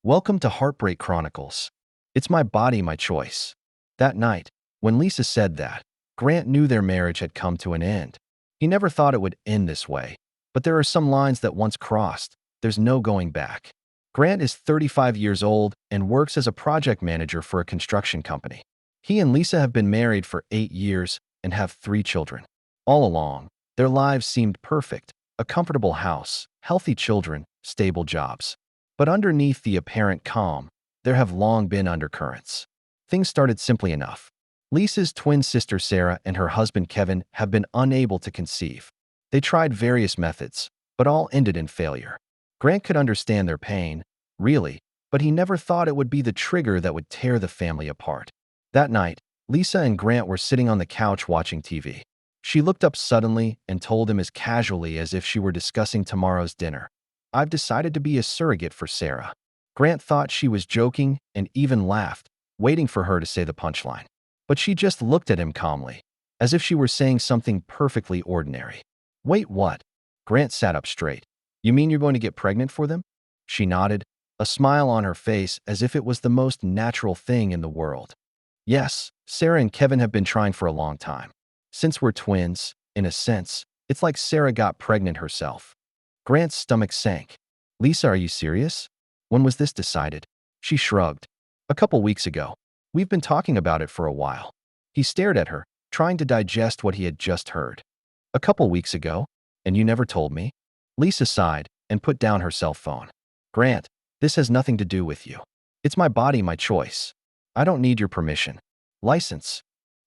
Welcome to Heartbreak Chronicles. It's my body, my choice. That night, when Lisa said that, Grant knew their marriage had come to an end. He never thought it would end this way, but there are some lines that once crossed, there's no going back. Grant is 35 years old and works as a project manager for a construction company. He and Lisa have been married for 8 years and have 3 children. All along, their lives seemed perfect: a comfortable house, healthy children, stable jobs. But underneath the apparent calm, there have long been undercurrents. Things started simply enough. Lisa's twin sister Sarah and her husband Kevin have been unable to conceive. They tried various methods, but all ended in failure. Grant could understand their pain, really, but he never thought it would be the trigger that would tear the family apart. That night, Lisa and Grant were sitting on the couch watching TV. She looked up suddenly and told him as casually as if she were discussing tomorrow's dinner, "I've decided to be a surrogate for Sarah." Grant thought she was joking and even laughed, waiting for her to say the punchline. But she just looked at him calmly, as if she were saying something perfectly ordinary. "Wait, what?" Grant sat up straight. "You mean you're going to get pregnant for them?" She nodded, a smile on her face as if it was the most natural thing in the world. "Yes, Sarah and Kevin have been trying for a long time. Since we're twins, in a sense, it's like Sarah got pregnant herself." Grant's stomach sank. "Lisa, are you serious? When was this decided?" She shrugged. "A couple weeks ago. We've been talking about it for a while." He stared at her, trying to digest what he had just heard. "A couple weeks ago? And you never told me?" Lisa sighed and put down her cell phone. "Grant, this has nothing to do with you. It's my body, my choice. I don't need your permission. License."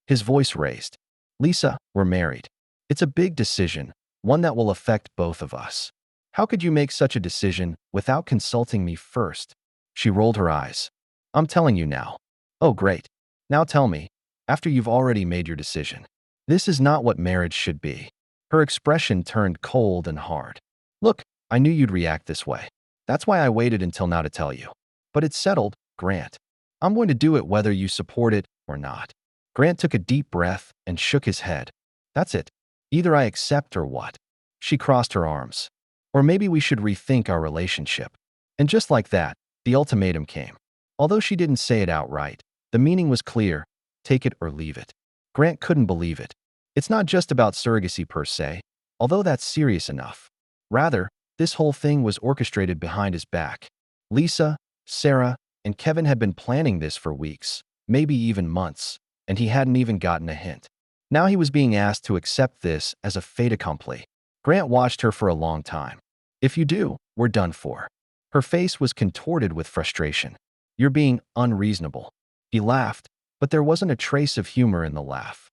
His voice raised. "Lisa, we're married. It's a big decision, one that will affect both of us. How could you make such a decision without consulting me first?" She rolled her eyes. "I'm telling you now." "Oh, great. Now tell me, after you've already made your decision." "This is not what marriage should be." Her expression turned cold and hard. "Look, I knew you'd react this way. That's why I waited until now to tell you. But it's settled, Grant. I'm going to do it whether you support it or not." Grant took a deep breath and shook his head. "That's it. Either I accept or what?" She crossed her arms. "Or maybe we should rethink our relationship." And just like that, the ultimatum came. Although she didn't say it outright, the meaning was clear: take it or leave it. Grant couldn't believe it. It's not just about surrogacy per se, although that's serious enough. Rather, this whole thing was orchestrated behind his back. Lisa, Sarah, and Kevin had been planning this for weeks, maybe even months, and he hadn't even gotten a hint. Now he was being asked to accept this as a fait accompli. Grant watched her for a long time. "If you do, we're done for." Her face was contorted with frustration. "You're being unreasonable." He laughed, but there wasn't a trace of humor in the laugh.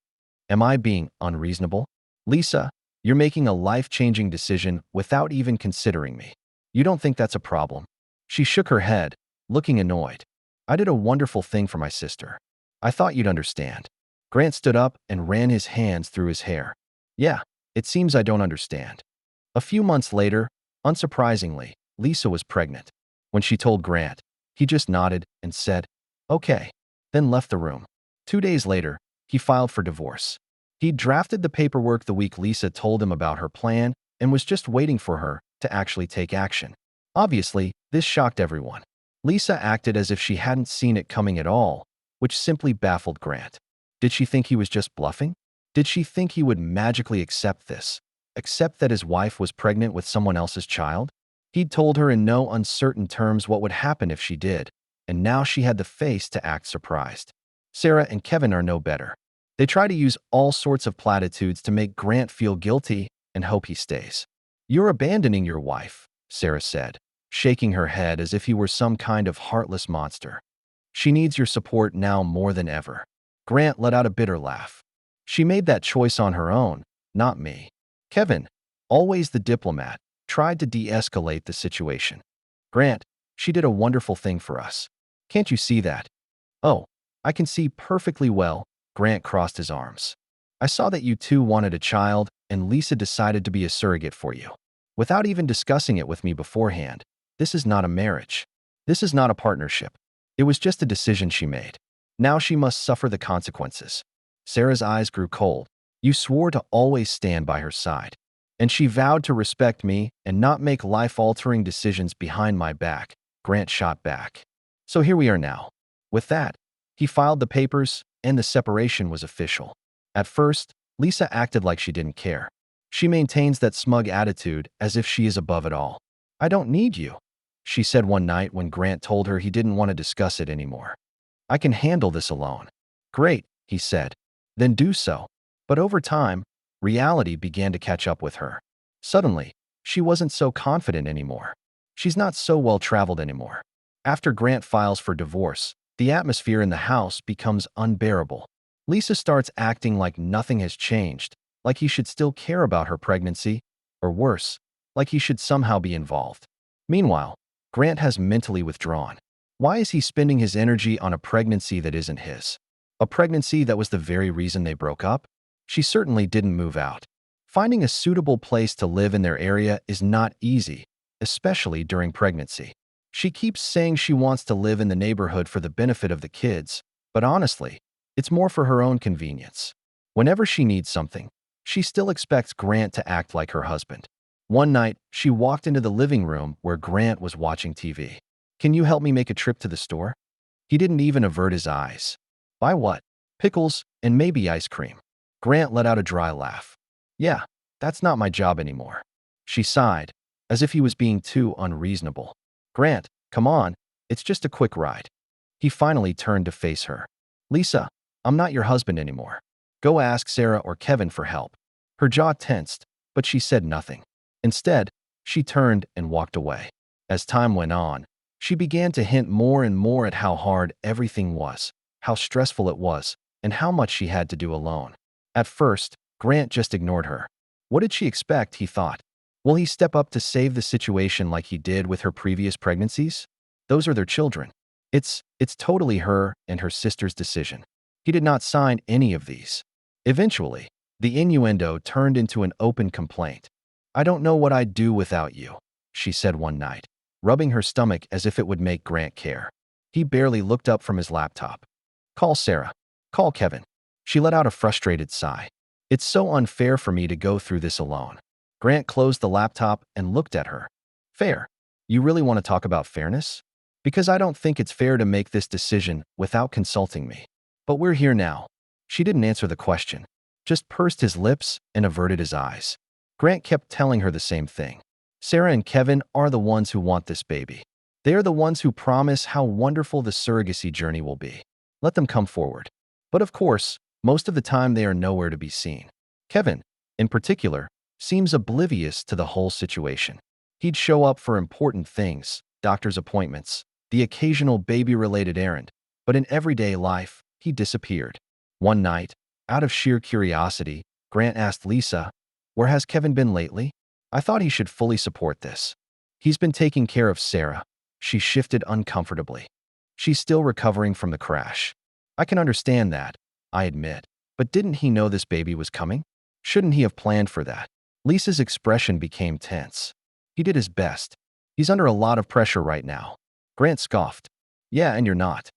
"Am I being unreasonable? Lisa, you're making a life-changing decision without even considering me. You don't think that's a problem?" She shook her head, looking annoyed. "I did a wonderful thing for my sister. I thought you'd understand." Grant stood up and ran his hands through his hair. "Yeah, it seems I don't understand." A few months later, unsurprisingly, Lisa was pregnant. When she told Grant, he just nodded and said, "Okay," then left the room. 2 days later, he filed for divorce. He'd drafted the paperwork the week Lisa told him about her plan and was just waiting for her to actually take action. Obviously, this shocked everyone. Lisa acted as if she hadn't seen it coming at all, which simply baffled Grant. Did she think he was just bluffing? Did she think he would magically accept this? Accept that his wife was pregnant with someone else's child? He'd told her in no uncertain terms what would happen if she did, and now she had the face to act surprised. Sarah and Kevin are no better. They try to use all sorts of platitudes to make Grant feel guilty and hope he stays. "You're abandoning your wife," Sarah said, shaking her head as if he were some kind of heartless monster. "She needs your support now more than ever." Grant let out a bitter laugh. "She made that choice on her own, not me." Kevin, always the diplomat, tried to de-escalate the situation. "Grant, she did a wonderful thing for us. Can't you see that?" "Oh, I can see perfectly well." Grant crossed his arms. "I saw that you two wanted a child, and Lisa decided to be a surrogate for you. Without even discussing it with me beforehand, this is not a marriage. This is not a partnership. It was just a decision she made. Now she must suffer the consequences." Sarah's eyes grew cold. "You swore to always stand by her side. And she vowed to respect me and not make life-altering decisions behind my back." Grant shot back. So here we are now. With that, he filed the papers, and the separation was official. At first, Lisa acted like she didn't care. She maintains that smug attitude as if she is above it all. I don't need you, she said one night when Grant told her he didn't want to discuss it anymore. I can handle this alone. Great, he said. Then do so. But over time, reality began to catch up with her. Suddenly, she wasn't so confident anymore. She's not so well-traveled anymore. After Grant files for divorce, the atmosphere in the house becomes unbearable. Lisa starts acting like nothing has changed, like he should still care about her pregnancy, or worse, like he should somehow be involved. Meanwhile, Grant has mentally withdrawn. Why is he spending his energy on a pregnancy that isn't his? A pregnancy that was the very reason they broke up? She certainly didn't move out. Finding a suitable place to live in their area is not easy, especially during pregnancy. She keeps saying she wants to live in the neighborhood for the benefit of the kids, but honestly, it's more for her own convenience. Whenever she needs something, she still expects Grant to act like her husband. One night, she walked into the living room where Grant was watching TV. Can you help me make a trip to the store? He didn't even avert his eyes. Buy what? Pickles and maybe ice cream. Grant let out a dry laugh. Yeah, that's not my job anymore. She sighed, as if he was being too unreasonable. Grant, come on, it's just a quick ride. He finally turned to face her. Lisa, I'm not your husband anymore. Go ask Sarah or Kevin for help. Her jaw tensed, but she said nothing. Instead, she turned and walked away. As time went on, she began to hint more and more at how hard everything was, how stressful it was, and how much she had to do alone. At first, Grant just ignored her. What did she expect, he thought? Will he step up to save the situation like he did with her previous pregnancies? Those are their children. It's totally her and her sister's decision. He did not sign any of these. Eventually, the innuendo turned into an open complaint. I don't know what I'd do without you, she said one night, rubbing her stomach as if it would make Grant care. He barely looked up from his laptop. Call Sarah. Call Kevin. She let out a frustrated sigh. It's so unfair for me to go through this alone. Grant closed the laptop and looked at her. Fair? You really want to talk about fairness? Because I don't think it's fair to make this decision without consulting me. But we're here now. She didn't answer the question, just pursed his lips and averted his eyes. Grant kept telling her the same thing. Sarah and Kevin are the ones who want this baby. They are the ones who promise how wonderful the surrogacy journey will be. Let them come forward. But of course, most of the time they are nowhere to be seen. Kevin, in particular, seems oblivious to the whole situation. He'd show up for important things, doctor's appointments, the occasional baby-related errand, but in everyday life, he disappeared. One night, out of sheer curiosity, Grant asked Lisa, "Where has Kevin been lately? I thought he should fully support this." "He's been taking care of Sarah." She shifted uncomfortably. "She's still recovering from the crash." "I can understand that, I admit. But didn't he know this baby was coming? Shouldn't he have planned for that?" Lisa's expression became tense. "He did his best. He's under a lot of pressure right now." Grant scoffed. "Yeah, and you're not."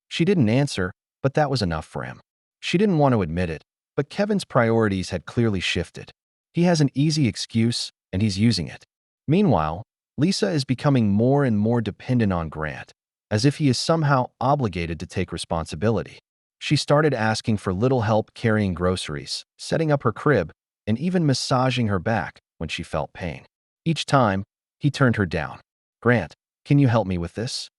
She didn't answer, but that was enough for him. She didn't want to admit it, but Kevin's priorities had clearly shifted. He has an easy excuse, and he's using it. Meanwhile, Lisa is becoming more and more dependent on Grant, as if he is somehow obligated to take responsibility. She started asking for little help carrying groceries, setting up her crib, and even massaging her back when she felt pain. Each time, he turned her down. "Grant, can you help me with this?"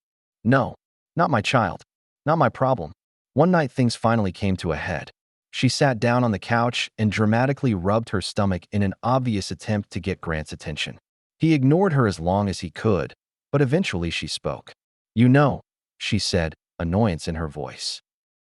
"No, not my child. Not my problem." One night things finally came to a head. She sat down on the couch and dramatically rubbed her stomach in an obvious attempt to get Grant's attention. He ignored her as long as he could, but eventually she spoke. "You know," she said, annoyance in her voice.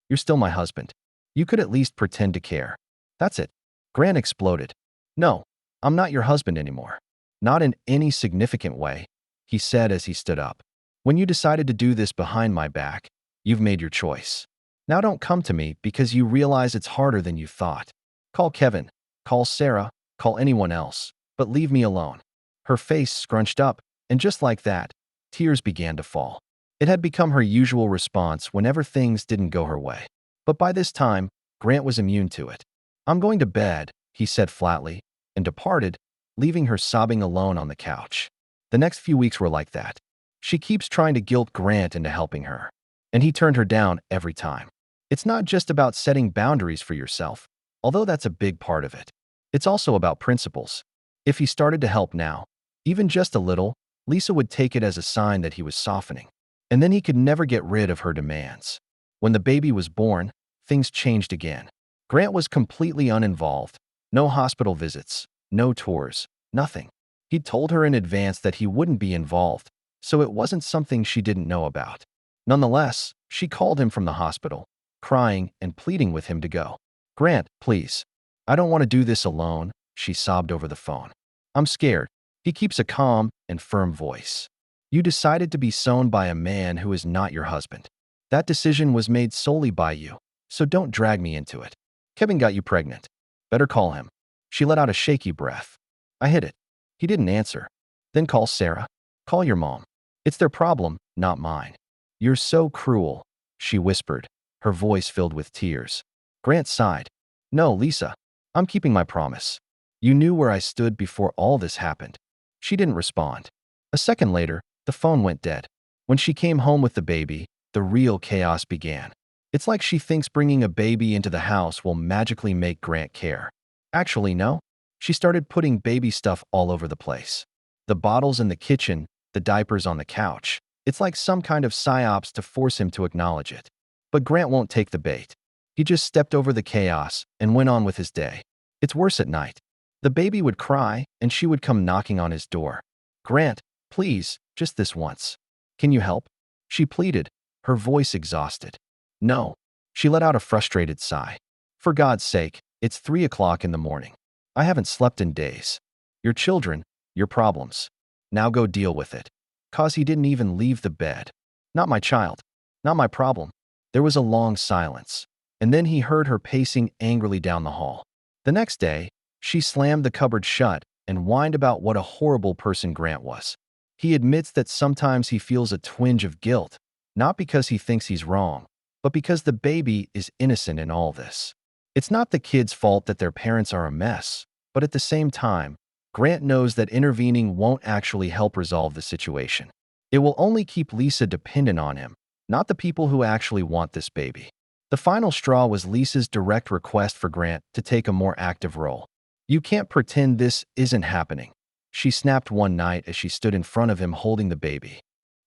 "You're still my husband. You could at least pretend to care." "That's it." Grant exploded. "No, I'm not your husband anymore. Not in any significant way," he said as he stood up. "When you decided to do this behind my back, you've made your choice. Now don't come to me because you realize it's harder than you thought. Call Kevin, call Sarah, call anyone else, but leave me alone." Her face scrunched up, and just like that, tears began to fall. It had become her usual response whenever things didn't go her way. But by this time, Grant was immune to it. "I'm going to bed," he said flatly, and departed, leaving her sobbing alone on the couch. The next few weeks were like that. She keeps trying to guilt Grant into helping her, and he turned her down every time. It's not just about setting boundaries for yourself, although that's a big part of it. It's also about principles. If he started to help now, even just a little, Lisa would take it as a sign that he was softening, and then he could never get rid of her demands. When the baby was born, things changed again. Grant was completely uninvolved. No hospital visits, no tours, nothing. He'd told her in advance that he wouldn't be involved, so it wasn't something she didn't know about. Nonetheless, she called him from the hospital, crying and pleading with him to go. "Grant, please. I don't want to do this alone," she sobbed over the phone. "I'm scared." He keeps a calm and firm voice. "You decided to be sown by a man who is not your husband. That decision was made solely by you, so don't drag me into it. Kevin got you pregnant. Better call him." She let out a shaky breath. "I hit it." He didn't answer. "Then call Sarah. Call your mom. It's their problem, not mine." "You're so cruel," she whispered, her voice filled with tears. Grant sighed. "No, Lisa. I'm keeping my promise. You knew where I stood before all this happened." She didn't respond. A second later, the phone went dead. When she came home with the baby, the real chaos began. It's like she thinks bringing a baby into the house will magically make Grant care. Actually, no. She started putting baby stuff all over the place. The bottles in the kitchen, the diapers on the couch. It's like some kind of psyops to force him to acknowledge it. But Grant won't take the bait. He just stepped over the chaos and went on with his day. It's worse at night. The baby would cry, and she would come knocking on his door. "Grant, please, just this once. Can you help?" She pleaded, her voice exhausted. "No." She let out a frustrated sigh. "For God's sake, it's 3 o'clock in the morning. I haven't slept in days. Your children, your problems. Now go deal with it." 'Cause he didn't even leave the bed. "Not my child. Not my problem." There was a long silence, and then he heard her pacing angrily down the hall. The next day, she slammed the cupboard shut and whined about what a horrible person Grant was. He admits that sometimes he feels a twinge of guilt, not because he thinks he's wrong, but because the baby is innocent in all this. It's not the kid's fault that their parents are a mess, but at the same time, Grant knows that intervening won't actually help resolve the situation. It will only keep Lisa dependent on him, not the people who actually want this baby. The final straw was Lisa's direct request for Grant to take a more active role. "You can't pretend this isn't happening," she snapped one night as she stood in front of him holding the baby.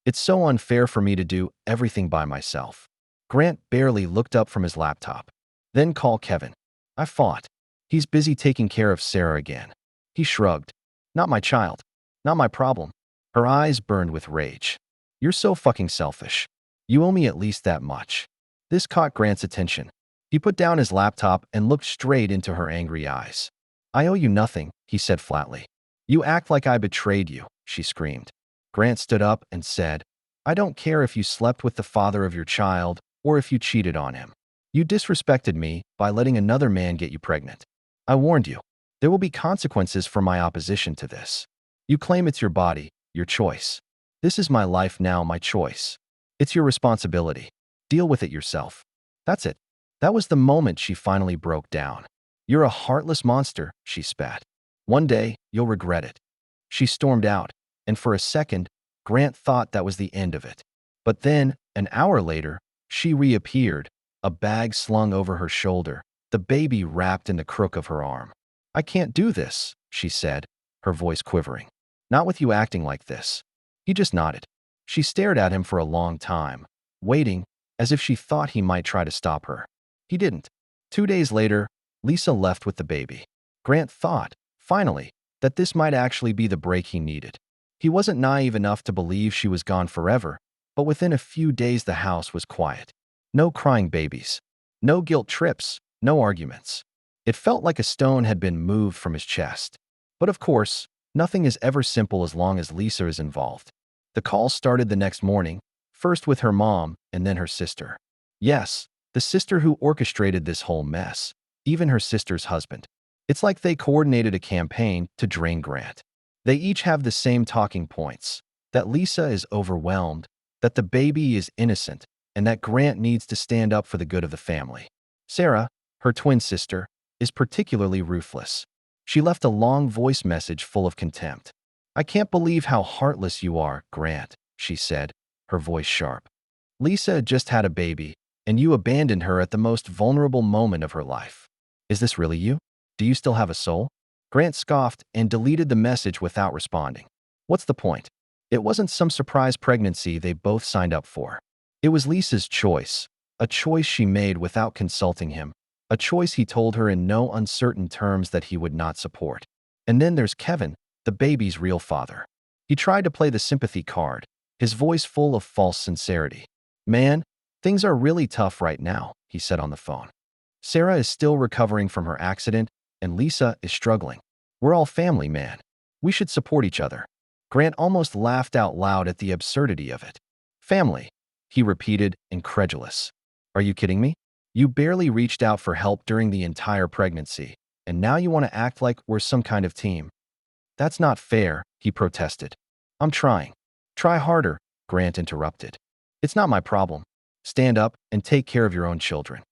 "It's so unfair for me to do everything by myself." Grant barely looked up from his laptop. "Then call Kevin." "I fought. He's busy taking care of Sarah again." He shrugged. "Not my child. Not my problem." Her eyes burned with rage. "You're so fucking selfish. You owe me at least that much." This caught Grant's attention. He put down his laptop and looked straight into her angry eyes. "I owe you nothing," he said flatly. "You act like I betrayed you," she screamed. Grant stood up and said, "I don't care if you slept with the father of your child or if you cheated on him. You disrespected me by letting another man get you pregnant. I warned you. There will be consequences for my opposition to this. You claim it's your body, your choice. This is my life now, my choice. It's your responsibility. Deal with it yourself." That's it. That was the moment she finally broke down. "You're a heartless monster," she spat. "One day, you'll regret it." She stormed out, and for a second, Grant thought that was the end of it. But then, an hour later, she reappeared, a bag slung over her shoulder, the baby wrapped in the crook of her arm. "I can't do this," she said, her voice quivering. "Not with you acting like this." He just nodded. She stared at him for a long time, waiting, as if she thought he might try to stop her. He didn't. 2 days later, Lisa left with the baby. Grant thought, finally, that this might actually be the break he needed. He wasn't naive enough to believe she was gone forever, but within a few days the house was quiet. No crying babies. No guilt trips. No arguments. It felt like a stone had been moved from his chest. But of course, nothing is ever simple as long as Lisa is involved. The call started the next morning, first with her mom and then her sister. Yes, the sister who orchestrated this whole mess, even her sister's husband. It's like they coordinated a campaign to drain Grant. They each have the same talking points, that Lisa is overwhelmed, that the baby is innocent, and that Grant needs to stand up for the good of the family. Sarah, her twin sister, is particularly ruthless. She left a long voice message full of contempt. "I can't believe how heartless you are, Grant," she said, her voice sharp. Lisa had just had a baby, and you abandoned her at the most vulnerable moment of her life. Is this really you? Do you still have a soul? Grant scoffed and deleted the message without responding. What's the point? It wasn't some surprise pregnancy they both signed up for. It was Lisa's choice, a choice she made without consulting him, a choice he told her in no uncertain terms that he would not support. And then there's Kevin, the baby's real father. He tried to play the sympathy card, his voice full of false sincerity. Man, things are really tough right now, he said on the phone. Sarah is still recovering from her accident, and Lisa is struggling. We're all family, man. We should support each other. Grant almost laughed out loud at the absurdity of it. Family, he repeated, incredulous. Are you kidding me? You barely reached out for help during the entire pregnancy, and now you want to act like we're some kind of team. That's not fair, he protested. I'm trying. Try harder, Grant interrupted. It's not my problem. Stand up and take care of your own children.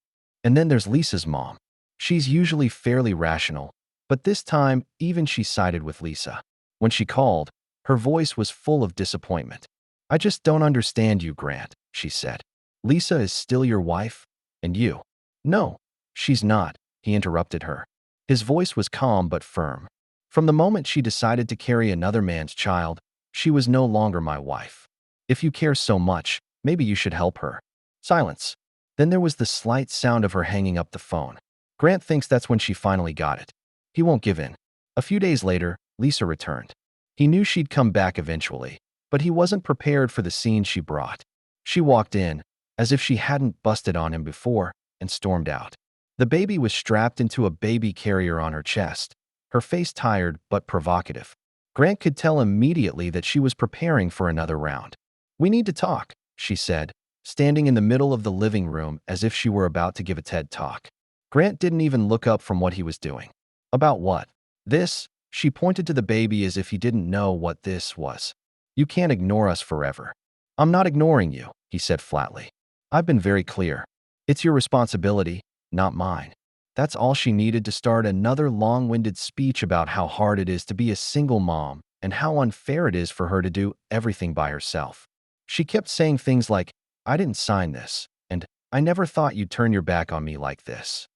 And then there's Lisa's mom. She's usually fairly rational, but this time even she sided with Lisa. When she called, her voice was full of disappointment. I just don't understand you, Grant, she said. Lisa is still your wife? And you? No, she's not, he interrupted her. His voice was calm but firm. From the moment she decided to carry another man's child, she was no longer my wife. If you care so much, maybe you should help her. Silence. Then there was the slight sound of her hanging up the phone. Grant thinks that's when she finally got it. He won't give in. A few days later, Lisa returned. He knew she'd come back eventually, but he wasn't prepared for the scene she brought. She walked in, as if she hadn't busted on him before, and stormed out. The baby was strapped into a baby carrier on her chest, her face tired but provocative. Grant could tell immediately that she was preparing for another round. We need to talk, she said, standing in the middle of the living room as if she were about to give a TED talk. Grant didn't even look up from what he was doing. About what? This? She pointed to the baby as if he didn't know what this was. You can't ignore us forever. I'm not ignoring you, he said flatly. I've been very clear. It's your responsibility, not mine. That's all she needed to start another long-winded speech about how hard it is to be a single mom and how unfair it is for her to do everything by herself. She kept saying things like, I didn't sign this, and I never thought you'd turn your back on me like this.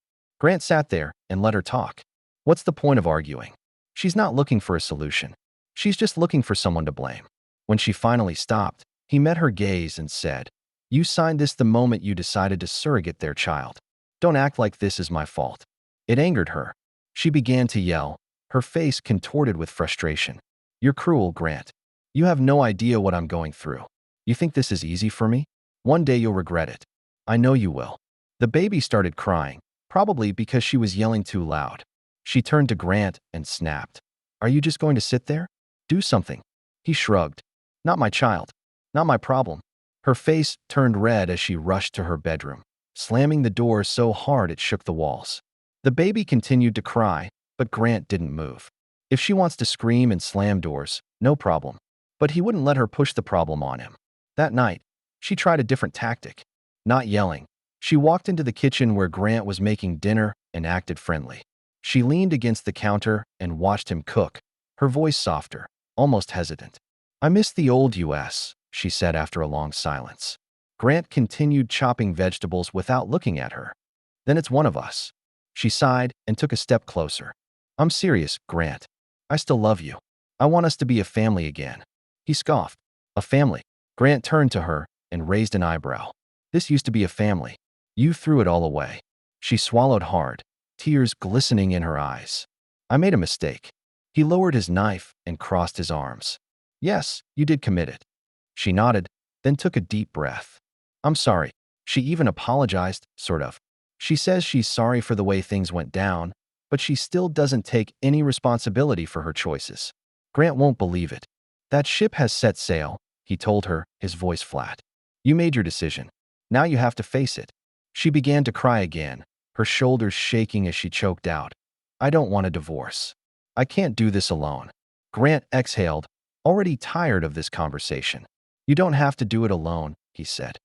Grant sat there and let her talk. What's the point of arguing? She's not looking for a solution. She's just looking for someone to blame. When she finally stopped, he met her gaze and said, You signed this the moment you decided to surrogate their child. Don't act like this is my fault. It angered her. She began to yell, her face contorted with frustration. You're cruel, Grant. You have no idea what I'm going through. You think this is easy for me? One day you'll regret it. I know you will. The baby started crying, probably because she was yelling too loud. She turned to Grant and snapped. Are you just going to sit there? Do something. He shrugged. Not my child. Not my problem. Her face turned red as she rushed to her bedroom, slamming the door so hard it shook the walls. The baby continued to cry, but Grant didn't move. If she wants to scream and slam doors, no problem. But he wouldn't let her push the problem on him. That night, she tried a different tactic. Not yelling, she walked into the kitchen where Grant was making dinner and acted friendly. She leaned against the counter and watched him cook, her voice softer, almost hesitant. I miss the old US, she said after a long silence. Grant continued chopping vegetables without looking at her. Then it's one of us. She sighed and took a step closer. I'm serious, Grant. I still love you. I want us to be a family again. He scoffed. A family. Grant turned to her and raised an eyebrow. This used to be a family. You threw it all away. She swallowed hard, tears glistening in her eyes. I made a mistake. He lowered his knife and crossed his arms. Yes, you did commit it. She nodded, then took a deep breath. I'm sorry. She even apologized, sort of. She says she's sorry for the way things went down, but she still doesn't take any responsibility for her choices. Grant won't believe it. That ship has set sail, he told her, his voice flat. You made your decision. Now you have to face it. She began to cry again, her shoulders shaking as she choked out. I don't want a divorce. I can't do this alone. Grant exhaled, already tired of this conversation. You don't have to do it alone, he said.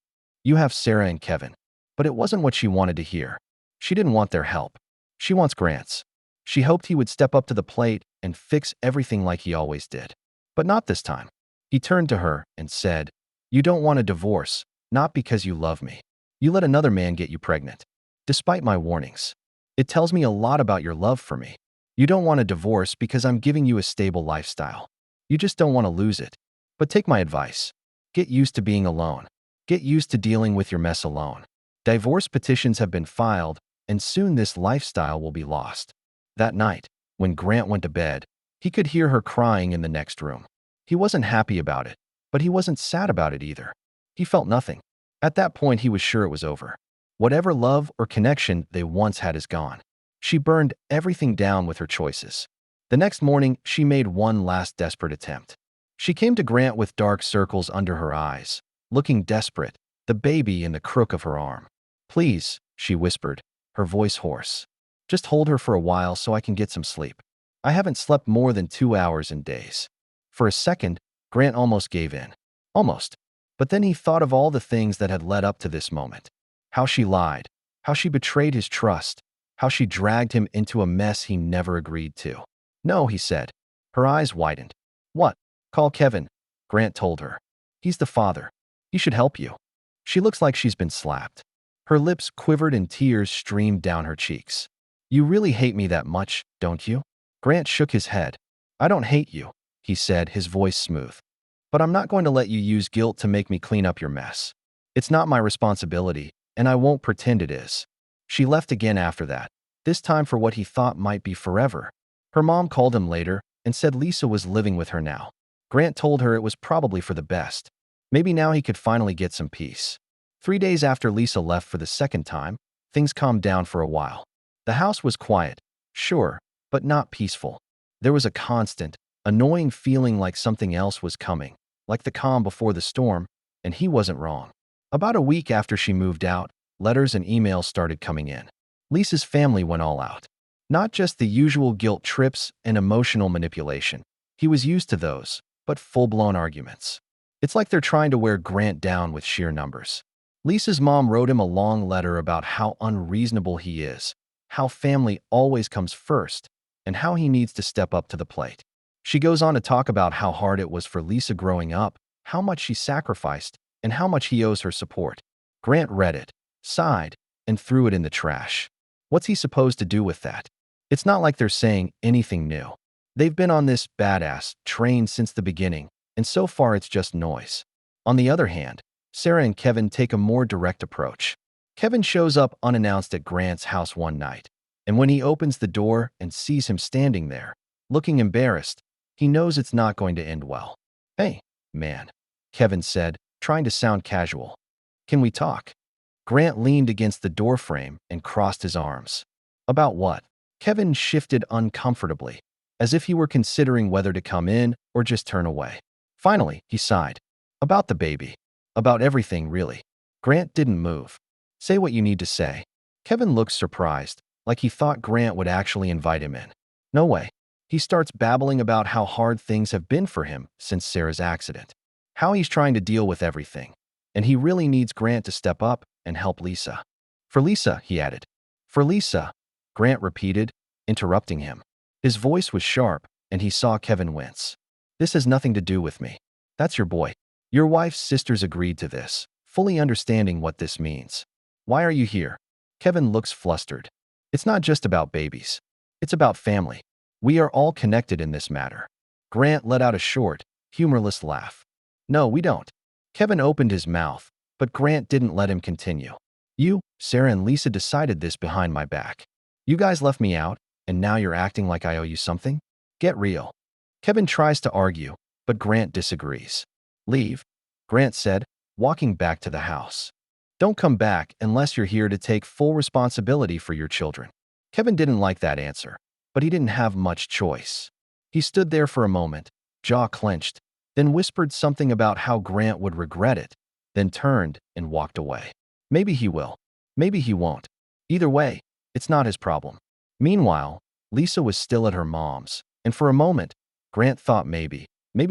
You have Sarah and Kevin. But it wasn't what she wanted to hear. She didn't want their help. She wants Grant's. She hoped he would step up to the plate and fix everything like he always did. But not this time. He turned to her and said, You don't want a divorce, not because you love me. You let another man get you pregnant. Despite my warnings. It tells me a lot about your love for me. You don't want a divorce because I'm giving you a stable lifestyle. You just don't want to lose it. But take my advice. Get used to being alone. Get used to dealing with your mess alone. Divorce petitions have been filed, and soon this lifestyle will be lost. That night, when Grant went to bed, he could hear her crying in the next room. He wasn't happy about it, but he wasn't sad about it either. He felt nothing. At that point, he was sure it was over. Whatever love or connection they once had is gone. She burned everything down with her choices. The next morning, she made one last desperate attempt. She came to Grant with dark circles under her eyes, looking desperate, the baby in the crook of her arm. "Please," she whispered, her voice hoarse. "Just hold her for a while so I can get some sleep. I haven't slept more than 2 hours in days." For a second, Grant almost gave in. Almost. But then he thought of all the things that had led up to this moment. How she lied, how she betrayed his trust, how she dragged him into a mess he never agreed to. "No," he said. Her eyes widened. "What?" "Call Kevin," Grant told her. "He's the father. He should help you." She looks like she's been slapped. Her lips quivered and tears streamed down her cheeks. "You really hate me that much, don't you?" Grant shook his head. "I don't hate you," he said, his voice smooth. "But I'm not going to let you use guilt to make me clean up your mess. It's not my responsibility, and I won't pretend it is." She left again after that, this time for what he thought might be forever. Her mom called him later and said Lisa was living with her now. Grant told her it was probably for the best. Maybe now he could finally get some peace. 3 days after Lisa left for the second time, things calmed down for a while. The house was quiet, sure, but not peaceful. There was a constant, annoying feeling like something else was coming, like the calm before the storm, and he wasn't wrong. About a week after she moved out, letters and emails started coming in. Lisa's family went all out. Not just the usual guilt trips and emotional manipulation. He was used to those, but full-blown arguments. It's like they're trying to wear Grant down with sheer numbers. Lisa's mom wrote him a long letter about how unreasonable he is, how family always comes first, and how he needs to step up to the plate. She goes on to talk about how hard it was for Lisa growing up, how much she sacrificed, and how much he owes her support. Grant read it, sighed, and threw it in the trash. What's he supposed to do with that? It's not like they're saying anything new. They've been on this badass train since the beginning, and so far it's just noise. On the other hand, Sarah and Kevin take a more direct approach. Kevin shows up unannounced at Grant's house one night, and when he opens the door and sees him standing there, looking embarrassed, he knows it's not going to end well. "Hey, man," Kevin said, trying to sound casual. "Can we talk?" Grant leaned against the doorframe and crossed his arms. "About what?" Kevin shifted uncomfortably, as if he were considering whether to come in or just turn away. Finally, he sighed. "About the baby. About everything, really." Grant didn't move. "Say what you need to say." Kevin looked surprised, like he thought Grant would actually invite him in. No way. He starts babbling about how hard things have been for him since Sarah's accident, how he's trying to deal with everything, and he really needs Grant to step up and help Lisa. "For Lisa," he added. "For Lisa," Grant repeated, interrupting him. His voice was sharp, and he saw Kevin wince. "This has nothing to do with me. That's your boy. Your wife's sisters agreed to this, fully understanding what this means. Why are you here?" Kevin looks flustered. "It's not just about babies. It's about family. We are all connected in this matter." Grant let out a short, humorless laugh. "No, we don't." Kevin opened his mouth, but Grant didn't let him continue. "You, Sarah, and Lisa decided this behind my back. You guys left me out, and now you're acting like I owe you something? Get real." Kevin tries to argue, but Grant disagrees. "Leave," Grant said, walking back to the house. "Don't come back unless you're here to take full responsibility for your children." Kevin didn't like that answer, but he didn't have much choice. He stood there for a moment, jaw clenched, then whispered something about how Grant would regret it, then turned and walked away. Maybe he will. Maybe he won't. Either way, it's not his problem. Meanwhile, Lisa was still at her mom's, and for a moment, Grant thought maybe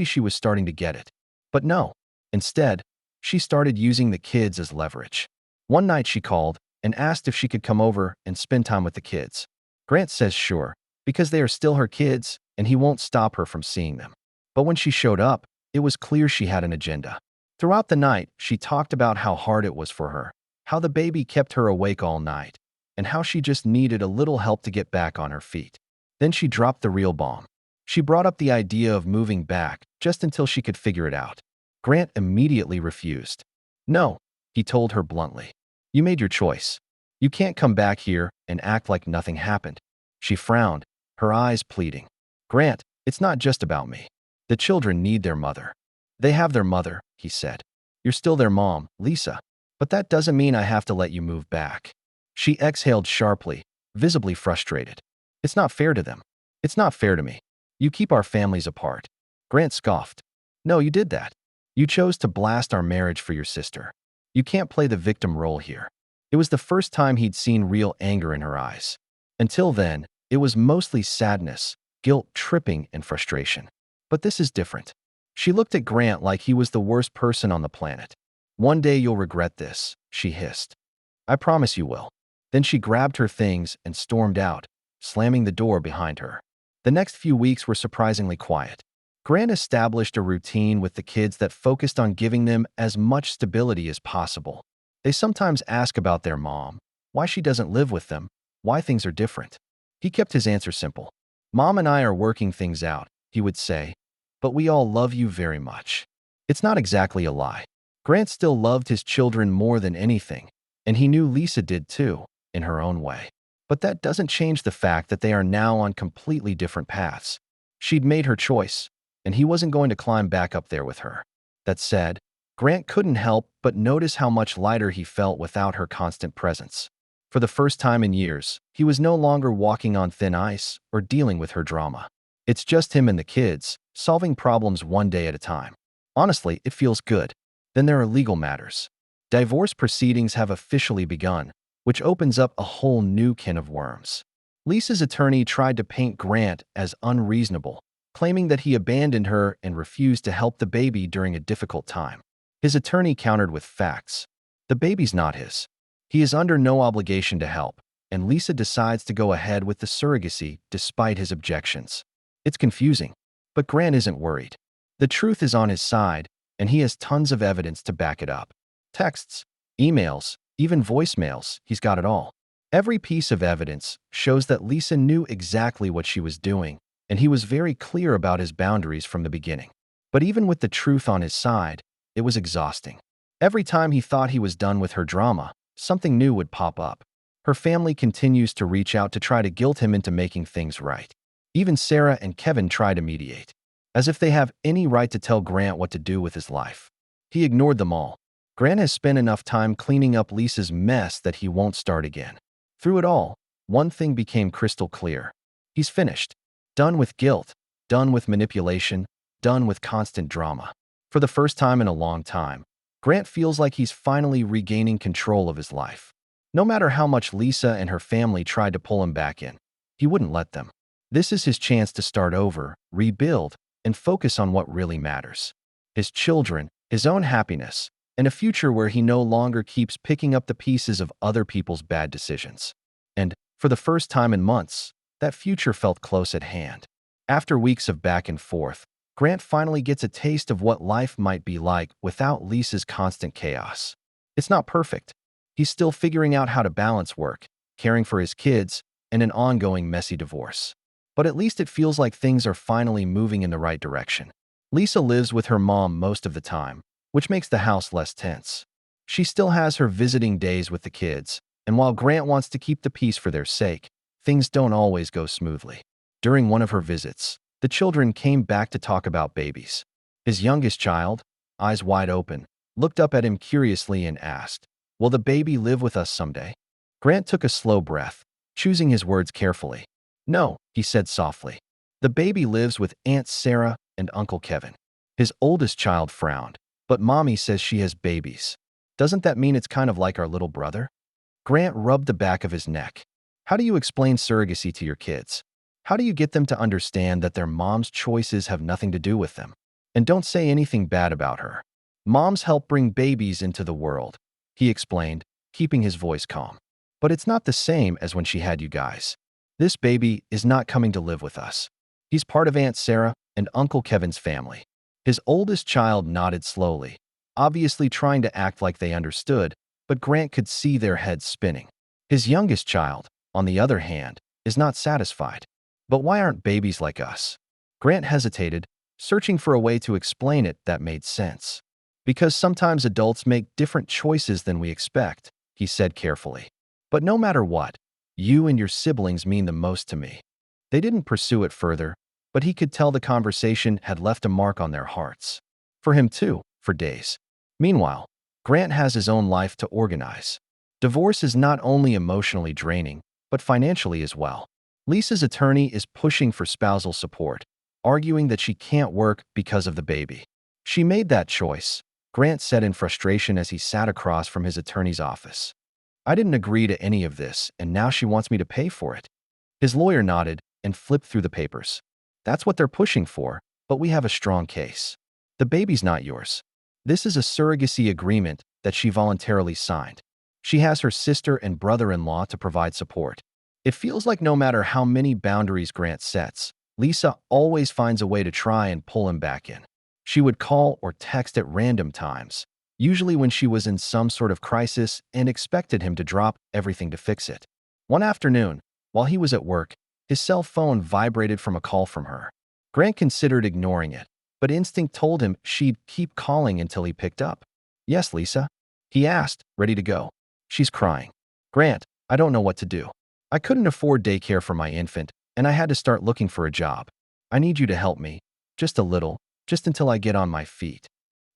she was starting to get it. But no. Instead, she started using the kids as leverage. One night she called and asked if she could come over and spend time with the kids. Grant says sure, because they are still her kids and he won't stop her from seeing them. But when she showed up, it was clear she had an agenda. Throughout the night, she talked about how hard it was for her, how the baby kept her awake all night, and how she just needed a little help to get back on her feet. Then she dropped the real bomb. She brought up the idea of moving back just until she could figure it out. Grant immediately refused. "No," he told her bluntly. "You made your choice. You can't come back here and act like nothing happened." She frowned, her eyes pleading. "Grant, it's not just about me. The children need their mother." "They have their mother," he said. "You're still their mom, Lisa. But that doesn't mean I have to let you move back." She exhaled sharply, visibly frustrated. "It's not fair to them. It's not fair to me. You keep our families apart." Grant scoffed. "No, you did that. You chose to blast our marriage for your sister. You can't play the victim role here." It was the first time he'd seen real anger in her eyes. Until then, it was mostly sadness, guilt, tripping, and frustration. But this is different. She looked at Grant like he was the worst person on the planet. "One day you'll regret this," she hissed. "I promise you will." Then she grabbed her things and stormed out, slamming the door behind her. The next few weeks were surprisingly quiet. Grant established a routine with the kids that focused on giving them as much stability as possible. They sometimes ask about their mom, why she doesn't live with them, why things are different. He kept his answer simple. "Mom and I are working things out," he would say, "but we all love you very much." It's not exactly a lie. Grant still loved his children more than anything, and he knew Lisa did too, in her own way. But that doesn't change the fact that they are now on completely different paths. She'd made her choice, and he wasn't going to climb back up there with her. That said, Grant couldn't help but notice how much lighter he felt without her constant presence. For the first time in years, he was no longer walking on thin ice or dealing with her drama. It's just him and the kids, solving problems one day at a time. Honestly, it feels good. Then there are legal matters. Divorce proceedings have officially begun, which opens up a whole new can of worms. Lisa's attorney tried to paint Grant as unreasonable, claiming that he abandoned her and refused to help the baby during a difficult time. His attorney countered with facts. The baby's not his. He is under no obligation to help, and Lisa decides to go ahead with the surrogacy despite his objections. It's confusing, but Grant isn't worried. The truth is on his side, and he has tons of evidence to back it up. Texts, emails, even voicemails, he's got it all. Every piece of evidence shows that Lisa knew exactly what she was doing, and he was very clear about his boundaries from the beginning. But even with the truth on his side, it was exhausting. Every time he thought he was done with her drama, something new would pop up. Her family continues to reach out to try to guilt him into making things right. Even Sarah and Kevin try to mediate, as if they have any right to tell Grant what to do with his life. He ignored them all. Grant has spent enough time cleaning up Lisa's mess that he won't start again. Through it all, one thing became crystal clear. He's finished. Done with guilt, done with manipulation, done with constant drama. For the first time in a long time, Grant feels like he's finally regaining control of his life. No matter how much Lisa and her family tried to pull him back in, he wouldn't let them. This is his chance to start over, rebuild, and focus on what really matters. His children, his own happiness, and a future where he no longer keeps picking up the pieces of other people's bad decisions. And, for the first time in months, that future felt close at hand. After weeks of back and forth, Grant finally gets a taste of what life might be like without Lisa's constant chaos. It's not perfect. He's still figuring out how to balance work, caring for his kids, and an ongoing messy divorce. But at least it feels like things are finally moving in the right direction. Lisa lives with her mom most of the time, which makes the house less tense. She still has her visiting days with the kids, and while Grant wants to keep the peace for their sake, things don't always go smoothly. During one of her visits, the children came back to talk about babies. His youngest child, eyes wide open, looked up at him curiously and asked, "Will the baby live with us someday?" Grant took a slow breath, choosing his words carefully. "No," he said softly. "The baby lives with Aunt Sarah and Uncle Kevin." His oldest child frowned. "But Mommy says she has babies. Doesn't that mean it's kind of like our little brother?" Grant rubbed the back of his neck. "How do you explain surrogacy to your kids? How do you get them to understand that their mom's choices have nothing to do with them? And don't say anything bad about her. Moms help bring babies into the world," he explained, keeping his voice calm. "But it's not the same as when she had you guys. This baby is not coming to live with us. He's part of Aunt Sarah and Uncle Kevin's family." His oldest child nodded slowly, obviously trying to act like they understood, but Grant could see their heads spinning. His youngest child, on the other hand, is not satisfied. But why aren't babies like us? Grant hesitated, searching for a way to explain it that made sense. Because sometimes adults make different choices than we expect, he said carefully. But no matter what, you and your siblings mean the most to me. They didn't pursue it further, but he could tell the conversation had left a mark on their hearts. For him too, for days. Meanwhile, Grant has his own life to organize. Divorce is not only emotionally draining, but financially as well. Lisa's attorney is pushing for spousal support, arguing that she can't work because of the baby. She made that choice, Grant said in frustration as he sat across from his attorney's office. I didn't agree to any of this, and now she wants me to pay for it. His lawyer nodded and flipped through the papers. That's what they're pushing for, but we have a strong case. The baby's not yours. This is a surrogacy agreement that she voluntarily signed. She has her sister and brother-in-law to provide support. It feels like no matter how many boundaries Grant sets, Lisa always finds a way to try and pull him back in. She would call or text at random times, usually when she was in some sort of crisis and expected him to drop everything to fix it. One afternoon, while he was at work, his cell phone vibrated from a call from her. Grant considered ignoring it, but instinct told him she'd keep calling until he picked up. Yes, Lisa? He asked, ready to go. She's crying. Grant, I don't know what to do. I couldn't afford daycare for my infant, and I had to start looking for a job. I need you to help me. Just a little, just until I get on my feet.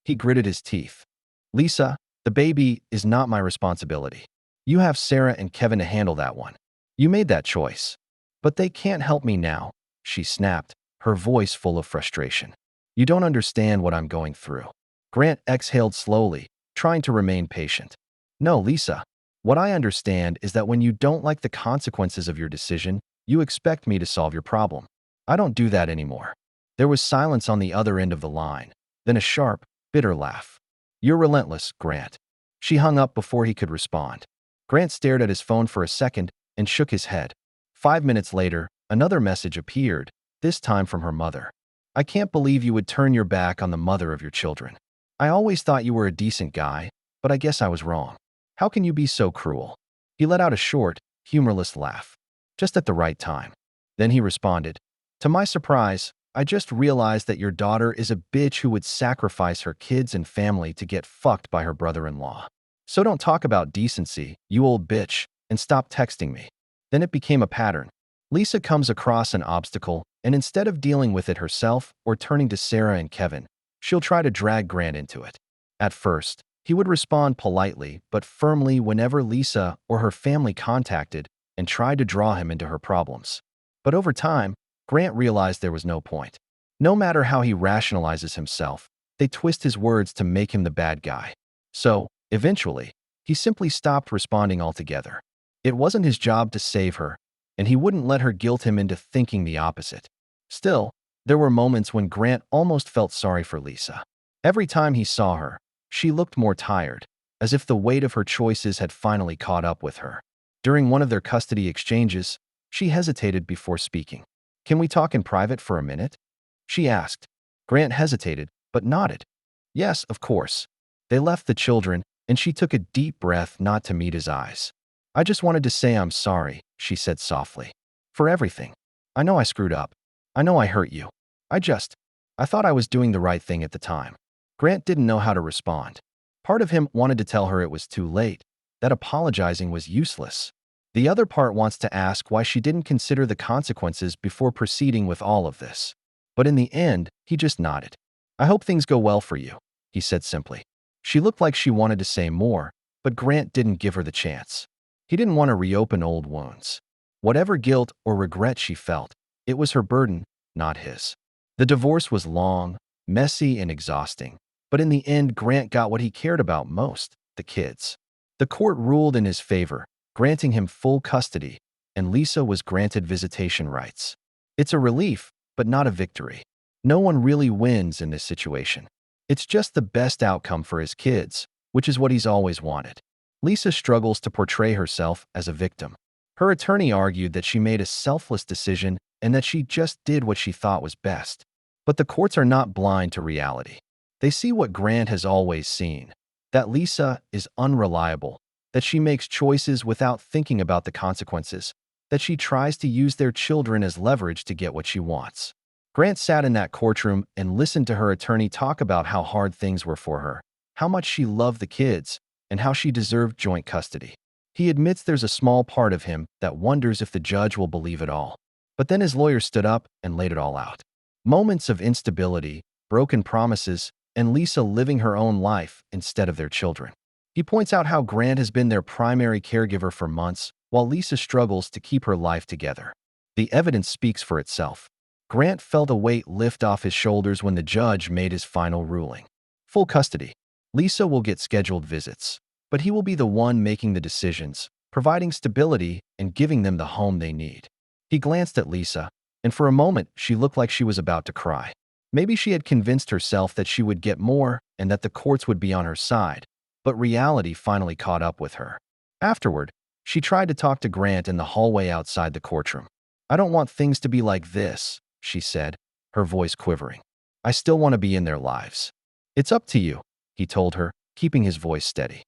He gritted his teeth. Lisa, the baby is not my responsibility. You have Sarah and Kevin to handle that one. You made that choice. But they can't help me now, she snapped, her voice full of frustration. You don't understand what I'm going through. Grant exhaled slowly, trying to remain patient. No, Lisa. What I understand is that when you don't like the consequences of your decision, you expect me to solve your problem. I don't do that anymore. There was silence on the other end of the line, then a sharp, bitter laugh. You're relentless, Grant. She hung up before he could respond. Grant stared at his phone for a second and shook his head. 5 minutes later, another message appeared, this time from her mother. I can't believe you would turn your back on the mother of your children. I always thought you were a decent guy, but I guess I was wrong. How can you be so cruel? He let out a short, humorless laugh, just at the right time. Then he responded, to my surprise, I just realized that your daughter is a bitch who would sacrifice her kids and family to get fucked by her brother-in-law. So don't talk about decency, you old bitch, and stop texting me. Then it became a pattern. Lisa comes across an obstacle, and instead of dealing with it herself or turning to Sarah and Kevin, she'll try to drag Grant into it. At first, he would respond politely but firmly whenever Lisa or her family contacted and tried to draw him into her problems. But over time, Grant realized there was no point. No matter how he rationalizes himself, they twist his words to make him the bad guy. So, eventually, he simply stopped responding altogether. It wasn't his job to save her, and he wouldn't let her guilt him into thinking the opposite. Still, there were moments when Grant almost felt sorry for Lisa. Every time he saw her, she looked more tired, as if the weight of her choices had finally caught up with her. During one of their custody exchanges, she hesitated before speaking. Can we talk in private for a minute? She asked. Grant hesitated, but nodded. Yes, of course. They left the children, and she took a deep breath not to meet his eyes. I just wanted to say I'm sorry, she said softly. For everything. I know I screwed up. I know I hurt you. I thought I was doing the right thing at the time. Grant didn't know how to respond. Part of him wanted to tell her it was too late, that apologizing was useless. The other part wants to ask why she didn't consider the consequences before proceeding with all of this. But in the end, he just nodded. I hope things go well for you, he said simply. She looked like she wanted to say more, but Grant didn't give her the chance. He didn't want to reopen old wounds. Whatever guilt or regret she felt, it was her burden, not his. The divorce was long, messy, and exhausting, but in the end, Grant got what he cared about most, the kids. The court ruled in his favor, granting him full custody, and Lisa was granted visitation rights. It's a relief, but not a victory. No one really wins in this situation. It's just the best outcome for his kids, which is what he's always wanted. Lisa struggles to portray herself as a victim. Her attorney argued that she made a selfless decision and that she just did what she thought was best. But the courts are not blind to reality. They see what Grant has always seen, that Lisa is unreliable, that she makes choices without thinking about the consequences, that she tries to use their children as leverage to get what she wants. Grant sat in that courtroom and listened to her attorney talk about how hard things were for her, how much she loved the kids, and how she deserved joint custody. He admits there's a small part of him that wonders if the judge will believe it all. But then his lawyer stood up and laid it all out. Moments of instability, broken promises, and Lisa living her own life instead of their children. He points out how Grant has been their primary caregiver for months, while Lisa struggles to keep her life together. The evidence speaks for itself. Grant felt a weight lift off his shoulders when the judge made his final ruling. Full custody. Lisa will get scheduled visits, but he will be the one making the decisions, providing stability and giving them the home they need. He glanced at Lisa, and for a moment she looked like she was about to cry. Maybe she had convinced herself that she would get more and that the courts would be on her side, but reality finally caught up with her. Afterward, she tried to talk to Grant in the hallway outside the courtroom. "I don't want things to be like this," she said, her voice quivering. "I still want to be in their lives." "It's up to you," he told her, keeping his voice steady.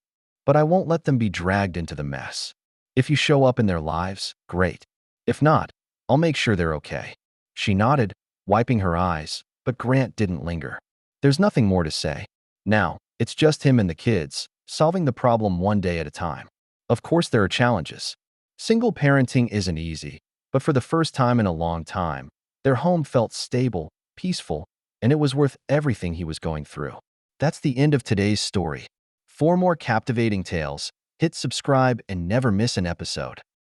"But I won't let them be dragged into the mess. If you show up in their lives, great. If not, I'll make sure they're okay." She nodded, wiping her eyes, but Grant didn't linger. There's nothing more to say. Now, it's just him and the kids, solving the problem one day at a time. Of course there are challenges. Single parenting isn't easy, but for the first time in a long time, their home felt stable, peaceful, and it was worth everything he was going through. That's the end of today's story. For more captivating tales, hit subscribe and never miss an episode.